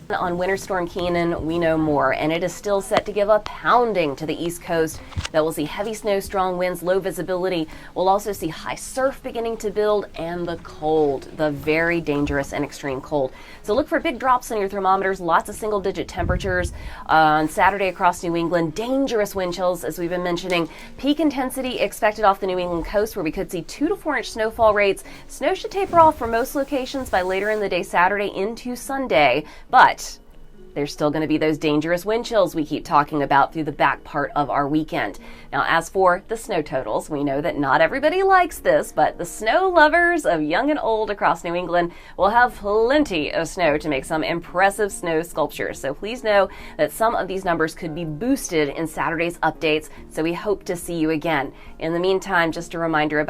On Winter Storm Keenan, we know more, and it is still set to give a pounding to the East Coast. That will see heavy snow, strong winds, low visibility. We'll also see high surf beginning to build, and the cold, the very dangerous and extreme cold. So look for big drops in your thermometers, lots of single-digit temperatures on Saturday across New England. Dangerous wind chills, as we've been mentioning. Peak intensity expected off the New England coast, where we could see 2 to 4 inch snowfall rates. Snow should taper off for most locations by later in the day Saturday into Sunday, but there's still going to be those dangerous wind chills we keep talking about through the back part of our weekend. Now, as for the snow totals, we know that not everybody likes this, but the snow lovers of young and old across New England will have plenty of snow to make some impressive snow sculptures. So please know that some of these numbers could be boosted in Saturday's updates, so we hope to see you again. In the meantime, just a reminder about